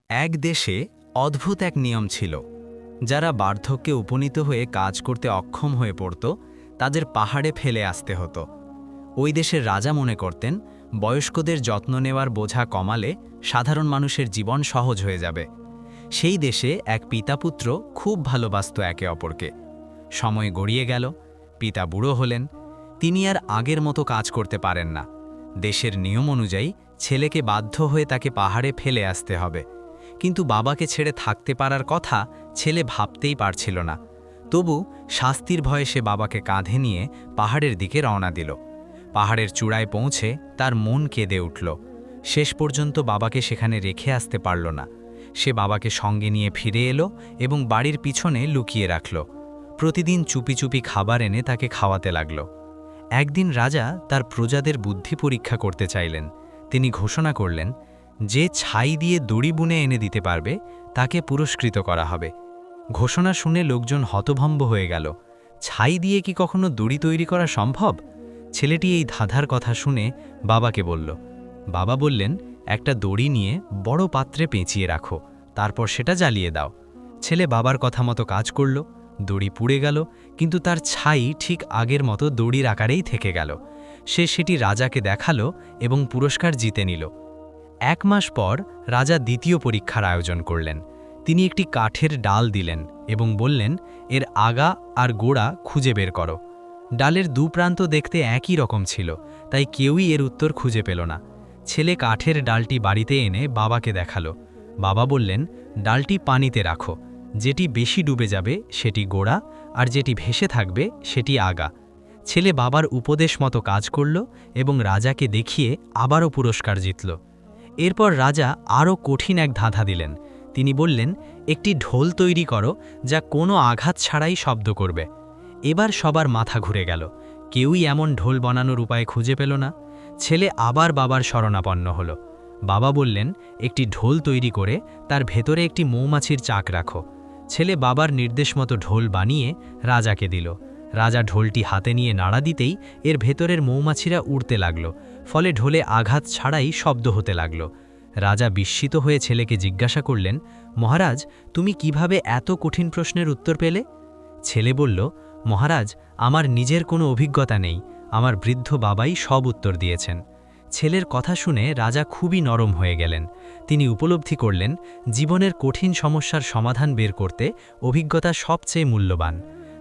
এক দেশে অদ্ভুত এক নিয়ম ছিল। যারা বার্ধক্যে উপনীত হয়ে কাজ করতে অক্ষম হয়ে পড়ত, তাদের পাহাড়ে ফেলে আসতে হতো। ওই দেশের রাজা মনে করতেন, বয়স্কদের যত্ন নেওয়ার বোঝা কমালে সাধারণ মানুষের জীবন সহজ হয়ে যাবে। সেই দেশে এক পিতাপুত্র খুব ভালোবাসত একে অপরকে। সময় গড়িয়ে গেল, পিতা বুড়ো হলেন, তিনি আর আগের মতো কাজ করতে পারেন না। দেশের নিয়ম অনুযায়ী ছেলেকে বাধ্য হয়ে তাকে পাহাড়ে ফেলে আসতে হবে, কিন্তু বাবাকে ছেড়ে থাকতে পারার কথা ছেলে ভাবতেই পারছিল না। তবু শাস্তির ভয়ে সে বাবাকে কাঁধে নিয়ে পাহাড়ের দিকে রওনা দিল। পাহাড়ের চূড়ায় পৌঁছে তার মন কেঁদে উঠল। শেষ পর্যন্ত বাবাকে সেখানে রেখে আসতে পারল না। সে বাবাকে সঙ্গে নিয়ে ফিরে এলো এবং বাড়ির পিছনে লুকিয়ে রাখল। প্রতিদিন চুপি চুপি খাবার এনে তাকে খাওয়াতে লাগল। একদিন রাজা তার প্রজাদের বুদ্ধি পরীক্ষা করতে চাইলেন। তিনি ঘোষণা করলেন, যে ছাই দিয়ে দড়ি বুনে এনে দিতে পারবে তাকে পুরস্কৃত করা হবে। ঘোষণা শুনে লোকজন হতভম্ব হয়ে গেল। ছাই দিয়ে কি কখনো দড়ি তৈরি করা সম্ভব? ছেলেটি এই ধাঁধার কথা শুনে বাবাকে বলল। বাবা বললেন, একটা দড়ি নিয়ে বড় পাত্রে পেঁচিয়ে রাখো, তারপর সেটা জ্বালিয়ে দাও। ছেলে বাবার কথা মতো কাজ করল। দড়ি পুড়ে গেল, কিন্তু তার ছাই ঠিক আগের মতো দড়ির আকারেই থেকে গেল। সে সেটি রাজাকে দেখালো এবং পুরস্কার জিতে নিল। 1 মাস পর রাজা দ্বিতীয় পরীক্ষার আয়োজন করলেন। তিনি একটি কাঠের ডাল দিলেন এবং বললেন, এর আগা আর গোড়া খুঁজে বের করো। ডালের দুপ্রান্ত দেখতে একই রকম ছিল, তাই কেউই এর উত্তর খুঁজে পেল না। ছেলে কাঠের ডালটি বাড়িতে এনে বাবাকে দেখালো। বাবা বললেন, ডালটি পানিতে রাখো, যেটি বেশি ডুবে যাবে সেটি গোড়া, আর যেটি ভেসে থাকবে সেটি আগা। ছেলে বাবার উপদেশ মতো কাজ করল এবং রাজাকে দেখিয়ে আবারও পুরস্কার জিতল। এরপর রাজা আরও কঠিন এক ধাঁধা দিলেন। তিনি বললেন, একটি ঢোল তৈরি করো যা কোনো আঘাত ছাড়াই শব্দ করবে। এবার সবার মাথা ঘুরে গেল। কেউই এমন ঢোল বানানোর উপায় খুঁজে পেল না। ছেলে আবার বাবার শরণাপন্ন হল। বাবা বললেন, একটি ঢোল তৈরি করে তার ভেতরে একটি মৌমাছির চাক রাখো। ছেলে বাবার নির্দেশ মতো ঢোল বানিয়ে রাজাকে দিল। রাজা ঢোলটি হাতে নিয়ে নাড়া দিতেই এর ভেতরের মৌমাছিরা উড়তে লাগল, ফলে ঢোলে আঘাত ছাড়াই শব্দ হতে লাগল। রাজা বিস্মিত হয়ে ছেলেকে জিজ্ঞাসা করলেন, মহারাজ, তুমি কিভাবে এত কঠিন প্রশ্নের উত্তর পেলে? ছেলে বলল, মহারাজ, আমার নিজের কোনো অভিজ্ঞতা নেই, আমার বৃদ্ধ বাবাই সব উত্তর দিয়েছেন। ছেলের কথা শুনে রাজা খুবই নরম হয়ে গেলেন। তিনি উপলব্ধি করলেন, জীবনের কঠিন সমস্যার সমাধান বের করতে অভিজ্ঞতা সবচেয়ে মূল্যবান।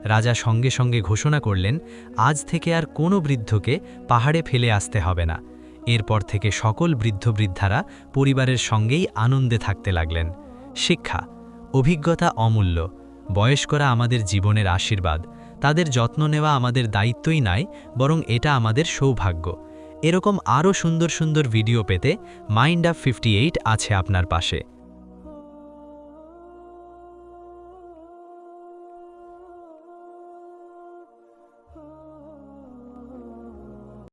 রাজা সঙ্গে সঙ্গে ঘোষণা করলেন, আজ থেকে আর কোনো বৃদ্ধকে পাহাড়ে ফেলে আসতে হবে না। এরপর থেকে সকল বৃদ্ধ-বৃদ্ধারা পরিবারের সঙ্গেই আনন্দে থাকতে লাগলেন। শিক্ষা: অভিজ্ঞতা অমূল্য। বয়স্করা আমাদের জীবনের আশীর্বাদ। তাদের যত্ন নেওয়া আমাদের দায়িত্বই নয়, বরং এটা আমাদের সৌভাগ্য। এরকম আরও সুন্দর সুন্দর ভিডিও পেতে মাইন্ড আপ 58 আছে আপনার পাশে।